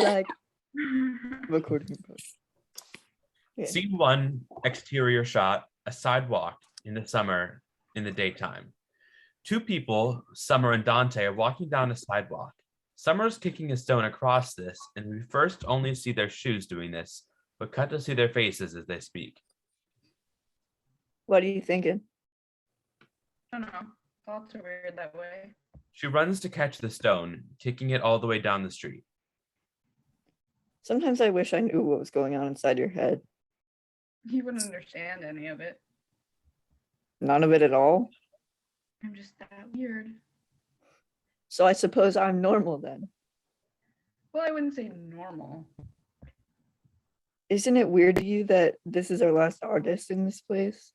Like recording. Yeah. Scene 1, exterior shot, a sidewalk in the summer in the daytime. Two people, Summer and Dante, are walking down a sidewalk. Summer is kicking a stone across this, and we first only see their shoes doing this, but cut to see their faces as they speak. What are you thinking? I don't know. Thoughts are weird that way. She runs to catch the stone, kicking it all the way down the street. Sometimes I wish I knew what was going on inside your head. You wouldn't understand any of it. None of it at all. I'm just that weird. So I suppose I'm normal then. Well, I wouldn't say normal. Isn't it weird to you that this is our last August in this place?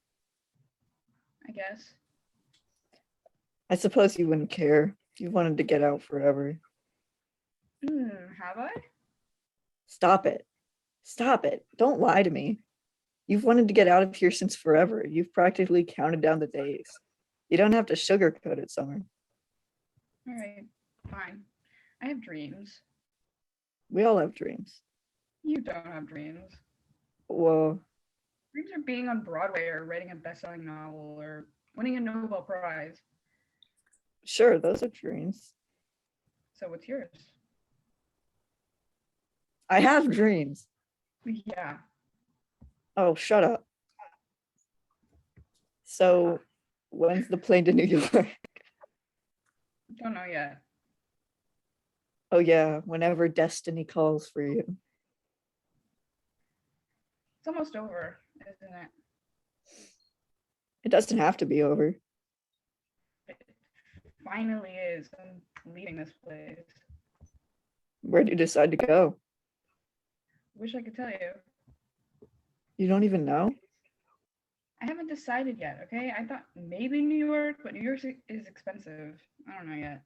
I guess. I suppose you wouldn't care if you wanted to get out forever. Have I? Stop it. Stop it. Don't lie to me. You've wanted to get out of here since forever. You've practically counted down the days. You don't have to sugarcoat it, Summer. All right, fine. I have dreams. We all have dreams. You don't have dreams. Well, Dreams are being on Broadway or writing a best-selling novel or winning a Nobel Prize. sure, those are dreams. So what's yours? I have dreams. Yeah. Oh, shut up. So, when's the plane to New York? Don't know yet. Oh, yeah, whenever destiny calls for you. It's almost over, isn't it? It doesn't have to be over. It finally is. I'm leaving this place. Where do you decide to go? Wish I could tell you. You don't even know? I haven't decided yet, okay? I thought maybe New York, but New York is expensive. I don't know yet.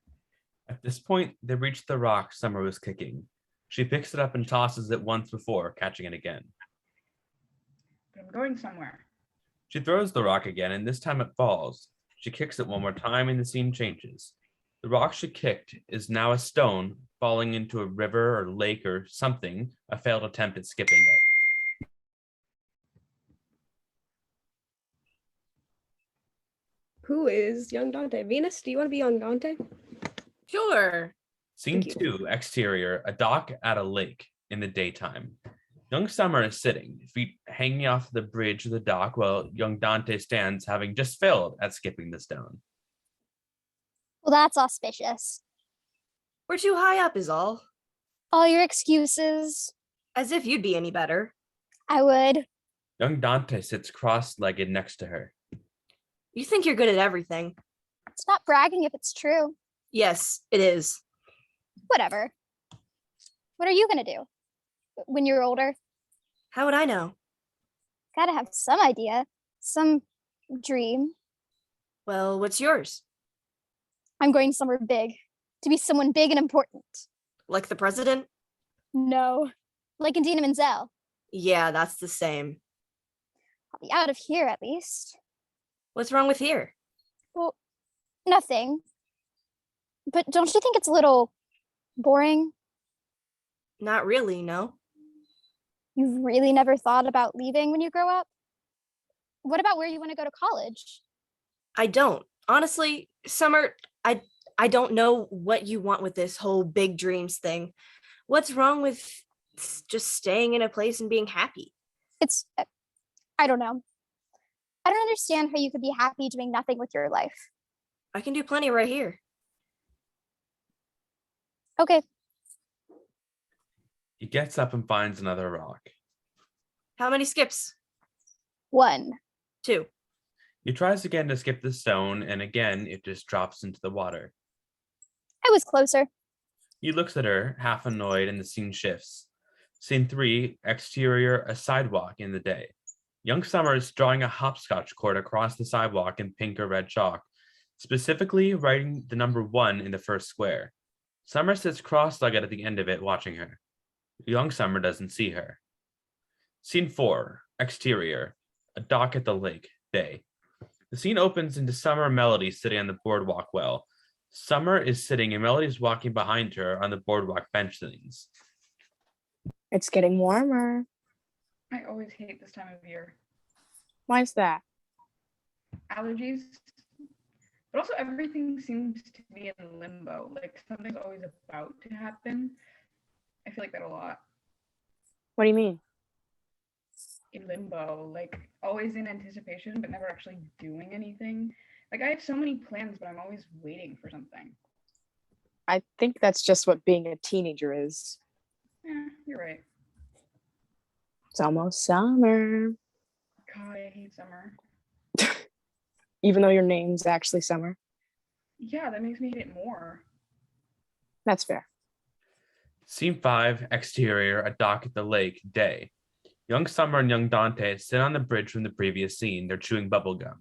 At this point, they reach the rock Summer was kicking. She picks it up and tosses it once before, catching it again. But I'm going somewhere. She throws the rock again, and this time it falls. She kicks it one more time, and the scene changes. The rock she kicked is now a stone falling into a river or lake or something, a failed attempt at skipping it. Who is young Dante? Venus, do you want to be young Dante? Sure. Scene Thank you. 2, exterior, a dock at a lake in the daytime. Young Summer is sitting, feet hanging off the bridge of the dock, while young Dante stands, having just failed at skipping the stone. Well, that's auspicious. We're too high up is all. All your excuses. As if you'd be any better. I would. Young Dante sits cross-legged next to her. You think you're good at everything. It's not bragging if it's true. Yes, it is. Whatever. What are you going to do when you're older? How would I know? Gotta have some idea, some dream. Well, what's yours? I'm going somewhere big, to be someone big and important. Like the president? No, like Indina Menzel. Yeah, that's the same. I'll be out of here at least. What's wrong with here? Well, nothing. But don't you think it's a little boring? Not really, no. You've really never thought about leaving when you grow up? What about where you want to go to college? I don't. Honestly, Summer, I don't know what you want with this whole big dreams thing. What's wrong with just staying in a place and being happy? I don't know. I don't understand how you could be happy doing nothing with your life. I can do plenty right here. Okay, He gets up and finds another rock. How many skips? 1. 2. He tries again to skip the stone, and again it just drops into the water. I was closer. He looks at her, half annoyed, and the scene shifts. Scene 3, exterior, a sidewalk in the day. Young Summer is drawing a hopscotch cord across the sidewalk in pink or red chalk, specifically writing the number 1 in the first square. Summer sits cross-legged at the end of it, watching her. Young Summer doesn't see her. Scene 4, exterior, a dock at the lake, day. The scene opens into Summer and Melody sitting on the boardwalk well. Summer is sitting and Melody is walking behind her on the boardwalk bench things. It's getting warmer. I always hate this time of year. Why is that? Allergies, but also everything seems to be in limbo. Like something's always about to happen. I feel like that a lot. What do you mean? In limbo, like always in anticipation, but never actually doing anything. Like I have so many plans, but I'm always waiting for something. I think that's just what being a teenager is. Yeah, you're right. It's almost summer. God, I hate summer. Even though your name's actually Summer. Yeah, that makes me hate it more. That's fair. Scene 5, exterior, a dock at the lake, day. Young Summer and young Dante sit on the bridge from the previous scene. They're chewing bubblegum.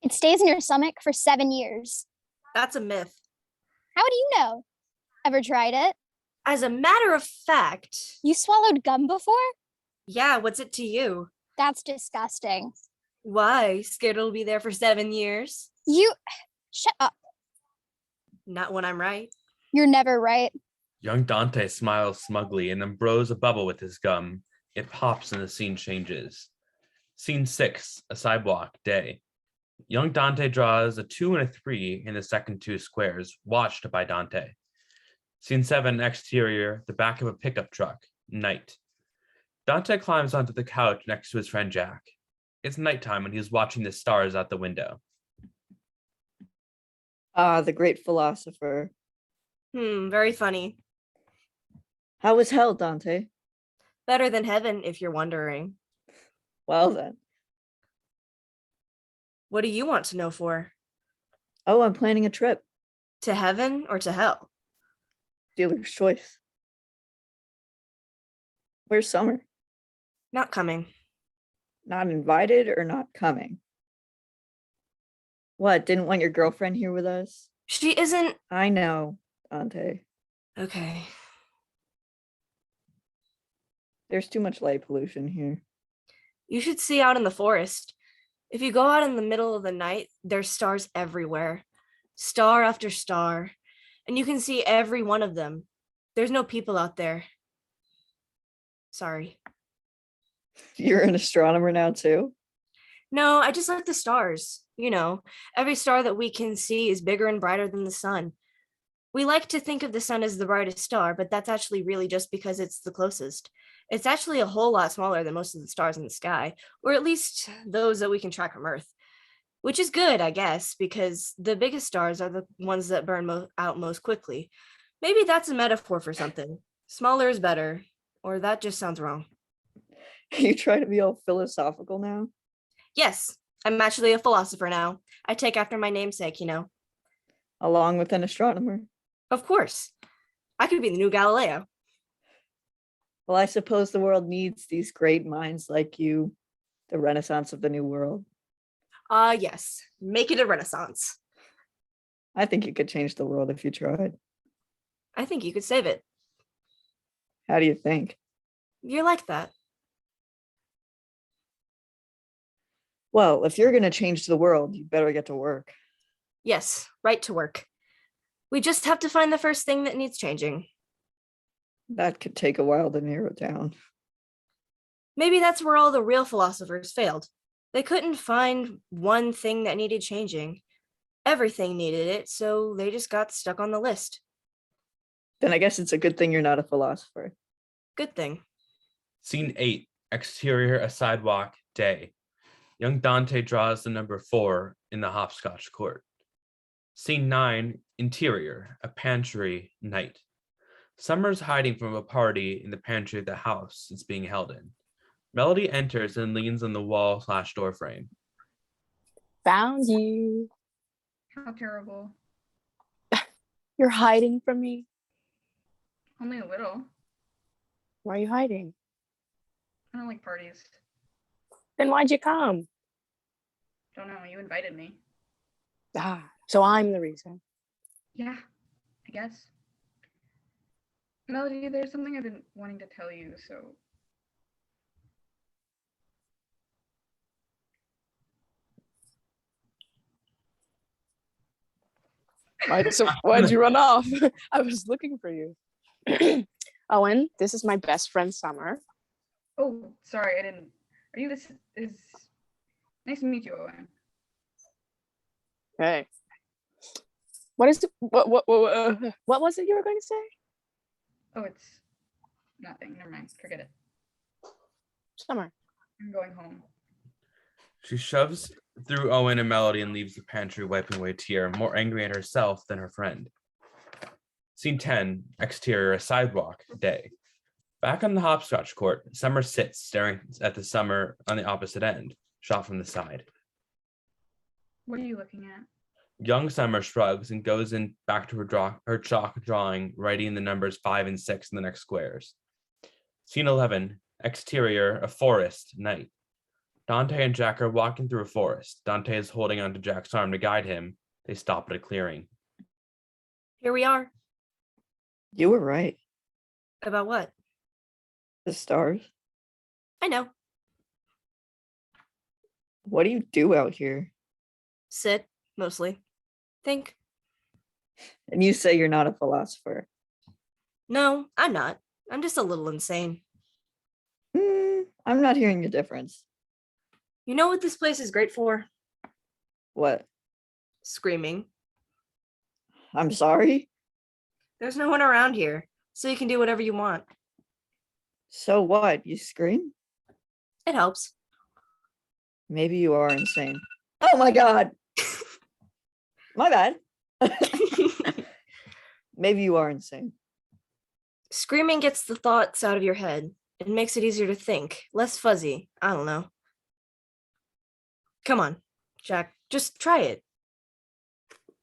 It stays in your stomach for 7 years. That's a myth. How do you know? Ever tried it? As a matter of fact, You swallowed gum before? yeah, what's it to you? That's disgusting. Why? Scared it'll be there for 7 years? You shut up. Not when I'm right. You're never right. Young Dante smiles smugly and then blows a bubble with his gum. It pops and the scene changes. Scene 6, a sidewalk, day. Young Dante draws a 2 and a 3 in the second 2 squares, watched by Dante. Scene 7, exterior, the back of a pickup truck, night. Dante climbs onto the couch next to his friend Jack. It's nighttime and he's watching the stars out the window. Ah, the great philosopher. Very funny. How was hell, Dante? Better than heaven, if you're wondering. Well then. What do you want to know for? Oh, I'm planning a trip. To heaven or to hell? Dealer's choice. Where's Summer? Not coming. Not invited or not coming? What, didn't want your girlfriend here with us? She isn't. I know, Dante. Okay. There's too much light pollution here. You should see out in the forest. If you go out in the middle of the night, there's stars everywhere. Star after star. And you can see every one of them. There's no people out there. Sorry. You're an astronomer now too? No, I just like the stars. You know, every star that we can see is bigger and brighter than the sun. We like to think of the sun as the brightest star, but that's actually really just because it's the closest. It's actually a whole lot smaller than most of the stars in the sky, or at least those that we can track from Earth. Which is good, I guess, because the biggest stars are the ones that burn out most quickly. Maybe that's a metaphor for something. Smaller is better, or that just sounds wrong. You try to be all philosophical now? Yes, I'm actually a philosopher now. I take after my namesake, you know. Along with an astronomer? Of course. I could be the new Galileo. Well, I suppose the world needs these great minds like you, the Renaissance of the New World. Yes. Make it a renaissance. I think you could change the world if you tried. I think you could save it. How do you think? You're like that. Well, if you're going to change the world, you better get to work. Yes, right to work. We just have to find the first thing that needs changing. That could take a while to narrow down. Maybe that's where all the real philosophers failed. They couldn't find one thing that needed changing. Everything needed it, so they just got stuck on the list. Then I guess it's a good thing you're not a philosopher. Good thing. Scene 8, exterior, a sidewalk, day. Young Dante draws the number 4 in the Hopscotch court. Scene 9, interior, a pantry, night. Summer's hiding from a party in the pantry of the house it's being held in. Melody enters and leans on the wall/door frame. Found you. How terrible. You're hiding from me. Only a little. Why are you hiding? I don't like parties. Then why'd you come? Don't know. You invited me. So I'm the reason. Yeah, I guess. Melody, there's something I've been wanting to tell you, so. Why'd you run off? I was looking for you. Owen, this is my best friend Summer. Oh, sorry, I didn't. Are you this is nice to meet you, Owen. Hey. What is it? What was it you were going to say? Oh, it's nothing. Never mind. Forget it. Summer. I'm going home. She shoves through Owen and Melody and leaves the pantry, wiping away a tear, more angry at herself than her friend. Scene 10, exterior, a sidewalk, day. Back on the hopscotch court, Summer sits staring at the Summer on the opposite end, shot from the side. What are you looking at? Young Summer shrugs and goes back to her chalk drawing, writing the numbers 5 and 6 in the next squares. Scene 11, exterior, a forest, night. Dante and Jack are walking through a forest. Dante is holding onto Jack's arm to guide him. They stop at a clearing. Here we are. You were right. About what? The stars. I know. What do you do out here? Sit, mostly. Think. And you say you're not a philosopher. No, I'm not. I'm just a little insane. I'm not hearing the difference. You know what this place is great for? What? Screaming. I'm sorry? There's no one around here, so you can do whatever you want. So what? You scream? It helps. Maybe you are insane. Oh my god! My bad. Maybe you are insane. Screaming gets the thoughts out of your head. It makes it easier to think, less fuzzy. I don't know. Come on, Jack, just try it.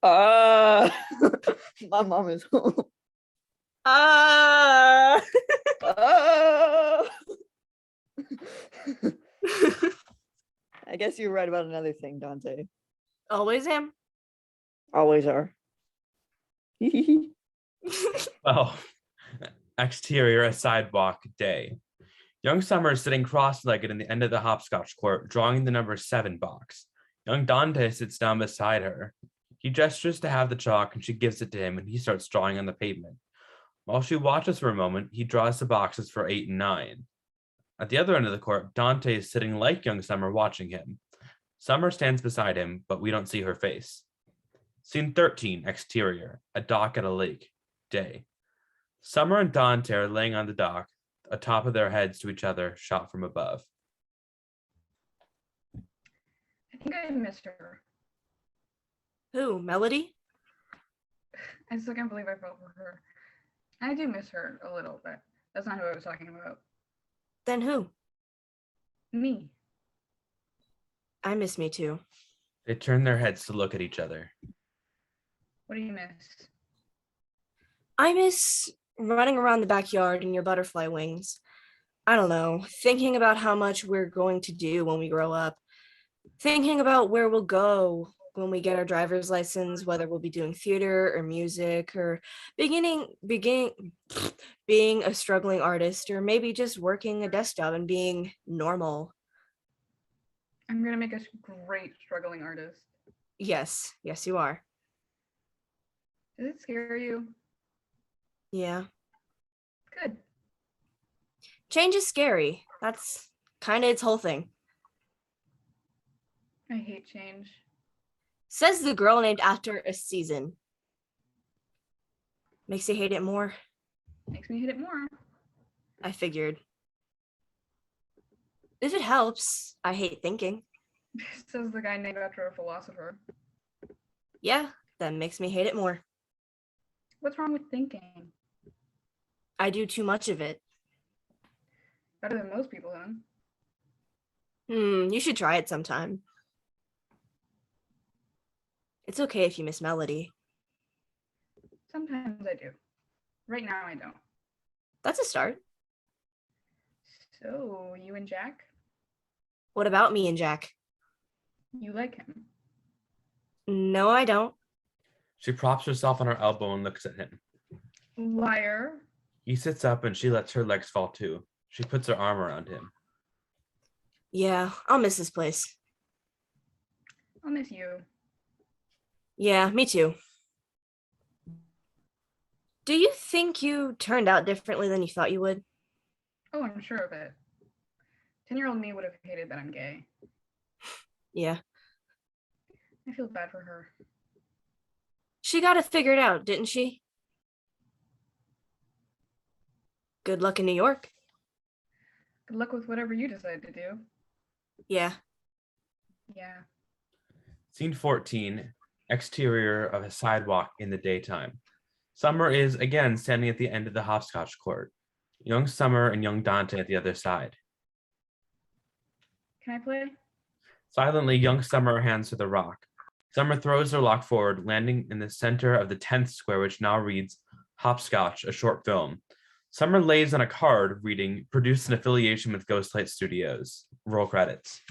My mom is home. Ah! I guess you're right about another thing, Dante. Always am. Always are. Oh, exterior, a sidewalk, day. Young Summer is sitting cross-legged in the end of the hopscotch court, drawing the number 7 box. Young Dante sits down beside her. He gestures to have the chalk and she gives it to him and he starts drawing on the pavement. While she watches for a moment, he draws the boxes for 8 and 9. At the other end of the court, Dante is sitting like young Summer watching him. Summer stands beside him, but we don't see her face. Scene 13, exterior, a dock at a lake, day. Summer and Dante are laying on the dock, atop of their heads to each other, shot from above. I think I miss her. Who, Melody? I still can't believe I fell for her. I do miss her a little, but that's not who I was talking about. Then who? Me. I miss me too. They turn their heads to look at each other. What do you miss? I miss running around the backyard in your butterfly wings. I don't know, thinking about how much we're going to do when we grow up. Thinking about where we'll go when we get our driver's license, whether we'll be doing theater or music or being a struggling artist, or maybe just working a desk job and being normal. I'm gonna make a great struggling artist. Yes, you are. Does it scare you? Yeah. Good. Change is scary. That's kind of its whole thing. I hate change. Says the girl named after a season. Makes you hate it more. Makes me hate it more. I figured. If it helps, I hate thinking. Says the guy named after a philosopher. Yeah, that makes me hate it more. What's wrong with thinking? I do too much of it. Better than most people, then. You should try it sometime. It's okay if you miss Melody. Sometimes I do. Right now, I don't. That's a start. So, you and Jack? What about me and Jack? You like him? No, I don't. She props herself on her elbow and looks at him. Liar. He sits up and she lets her legs fall too. She puts her arm around him. Yeah, I'll miss this place. I'll miss you. Yeah, me too. Do you think you turned out differently than you thought you would? Oh, I'm sure of it. 10-year-old me would have hated that I'm gay. Yeah. I feel bad for her. She got it figured out, didn't she? Good luck in New York. Good luck with whatever you decide to do. Yeah. Yeah. Scene 14, exterior of a sidewalk in the daytime. Summer is again standing at the end of the hopscotch court. Young Summer and young Dante at the other side. Can I play? Silently, young Summer hands her the rock. Summer throws her rock forward, landing in the center of the 10th square, which now reads Hopscotch, a short film. Summer lays on a card reading, produced in affiliation with Ghostlight Studios. Roll credits.